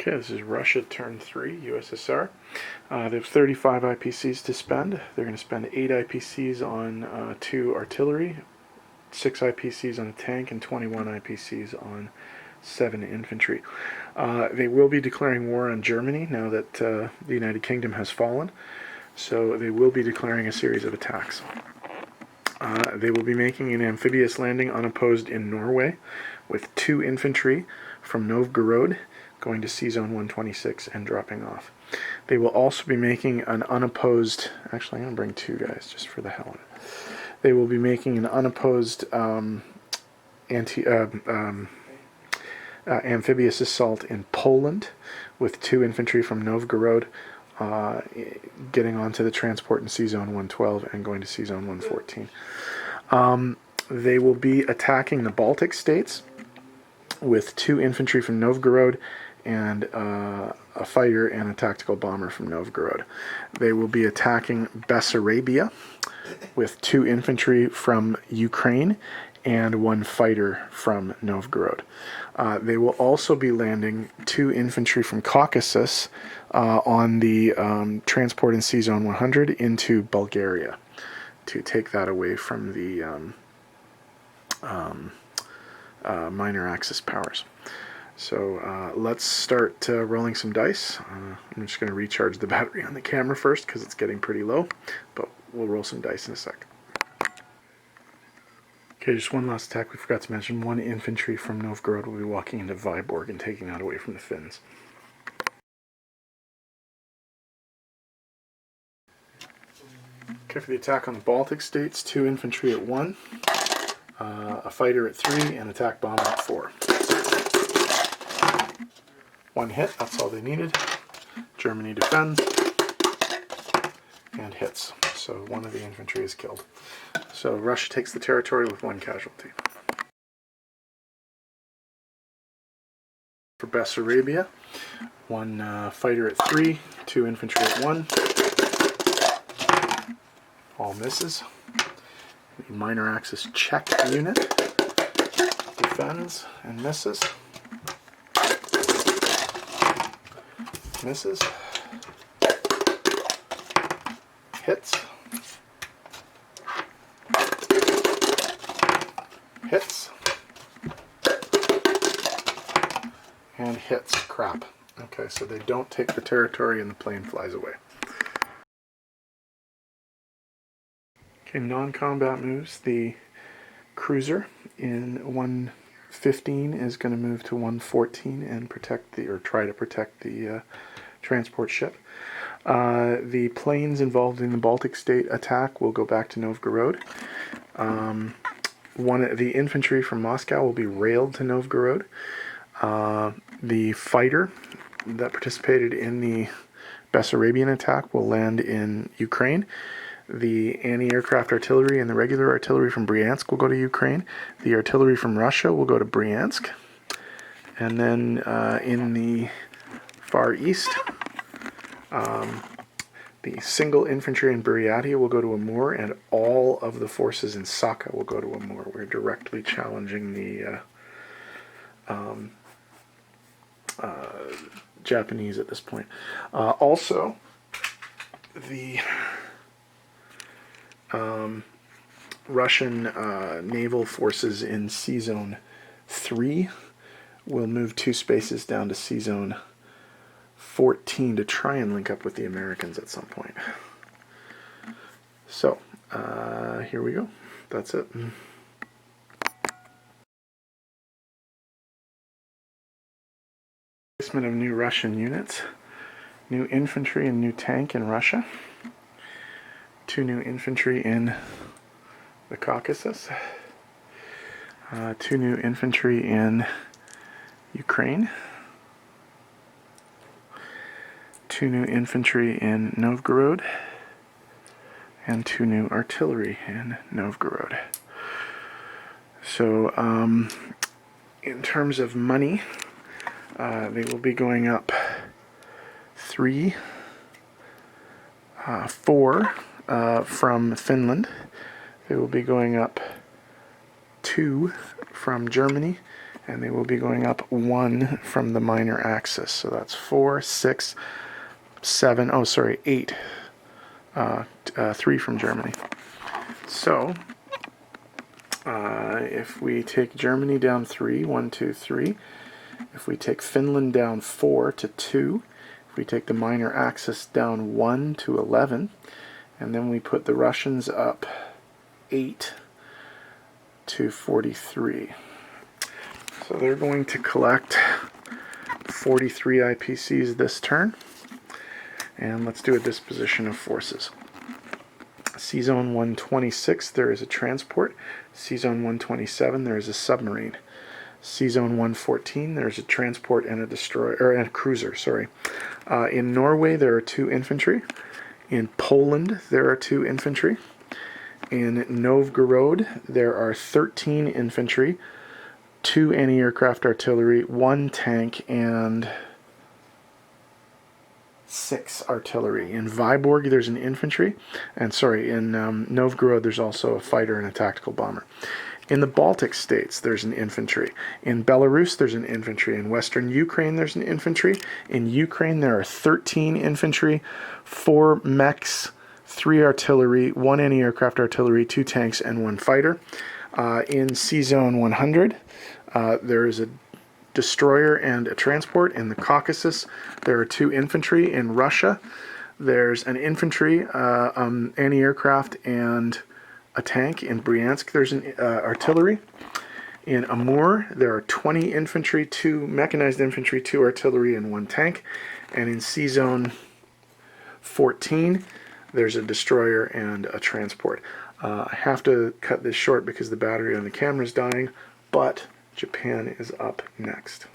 Okay, this is Russia turn 3, USSR. They have 35 IPCs to spend. They're going to spend 8 IPCs on 2 artillery, 6 IPCs on a tank, and 21 IPCs on 7 infantry. They will be declaring war on Germany now that the United Kingdom has fallen, so they will be declaring a series of attacks. They will be making an amphibious landing unopposed in Norway with 2 infantry from Novgorod going to C-Zone 126 and dropping off. They will also be making an unopposed, actually I'm going to bring 2 guys just for the hell of it. They will be making an unopposed amphibious assault in Poland with 2 infantry from Novgorod getting onto the transport in C-Zone 112 and going to C-Zone 114. They will be attacking the Baltic states with 2 infantry from Novgorod and a fighter and a tactical bomber from Novgorod. They will be attacking Bessarabia with 2 infantry from Ukraine and 1 fighter from Novgorod. They will also be landing 2 infantry from Caucasus on the transport in C-Zone 100 into Bulgaria to take that away from the minor Axis powers. So let's start rolling some dice. I'm just going to recharge the battery on the camera first because it's getting pretty low, but we'll roll some dice in a sec. Okay, just one last attack we forgot to mention. 1 infantry from Novgorod will be walking into Vyborg and taking that away from the Finns. Okay, for the attack on the Baltic states, 2 infantry at 1, a fighter at 3, and attack bomber at 4. 1 hit, that's all they needed. Germany defends and hits. So 1 of the infantry is killed. So Russia takes the territory with 1 casualty. For Bessarabia, 1 fighter at 3, 2 infantry at 1. All misses. The minor Axis Czech unit defends and misses. Misses. Hits. Hits. And hits. Crap. Okay, so they don't take the territory and the plane flies away. Okay, non-combat moves. The cruiser in 115 is going to move to 114 and protect the, or try to protect the transport ship. The planes involved in the Baltic state attack will go back to Novgorod. The infantry from Moscow will be railed to Novgorod. The fighter that participated in the Bessarabian attack will land in Ukraine. The anti-aircraft artillery and the regular artillery from Bryansk will go to Ukraine. The artillery from Russia will go to Bryansk. And then in the Far East, the single infantry in Buryatia will go to Amur, and all of the forces in Sakha will go to Amur. We're directly challenging the Japanese at this point. Also, the Russian naval forces in C-Zone 3 will move 2 spaces down to C-Zone 14 to try and link up with the Americans at some point. So, here we go. That's it. Placement of new Russian units. New infantry and new tank in Russia. 2 new infantry in the Caucasus. 2 new infantry in Ukraine. 2 new infantry in Novgorod. And 2 new artillery in Novgorod. So, in terms of money, they will be going up 3, 4 from Finland. They will be going up 2 from Germany and they will be going up 1 from the minor axis. So that's 4, 6, 7, oh sorry, 8, 3 from Germany. So if we take Germany down 3, 1, 2, 3, if we take Finland down 4 to 2, if we take the minor axis down 1 to 11, and then we put the Russians up 8 to 43. So they're going to collect 43 IPCs this turn. And let's do a disposition of forces. C-Zone 126, there is a transport. C-Zone 127, there is a submarine. C-Zone 114, there is a transport and a destroyer, or a cruiser, sorry. In Norway, there are 2 infantry. In Poland, there are 2 infantry. In Novgorod, there are 13 infantry, 2 anti-aircraft artillery, 1 tank, and 6 artillery. In Vyborg, there's an infantry, and in Novgorod, there's also a fighter and a tactical bomber. In the Baltic states, there's an infantry. In Belarus, there's an infantry. In Western Ukraine, there's an infantry. In Ukraine, there are 13 infantry, 4 mechs, 3 artillery, 1 anti-aircraft artillery, 2 tanks, and 1 fighter. In C-Zone 100, there is a destroyer and a transport. In the Caucasus, there are 2 infantry. In Russia, there's an infantry, anti-aircraft, and a tank. In Bryansk, there's an artillery. In Amur, there are 20 infantry, 2 mechanized infantry, 2 artillery, and 1 tank. And in C-Zone 14, there's a destroyer and a transport. I have to cut this short because the battery on the camera is dying, but Japan is up next.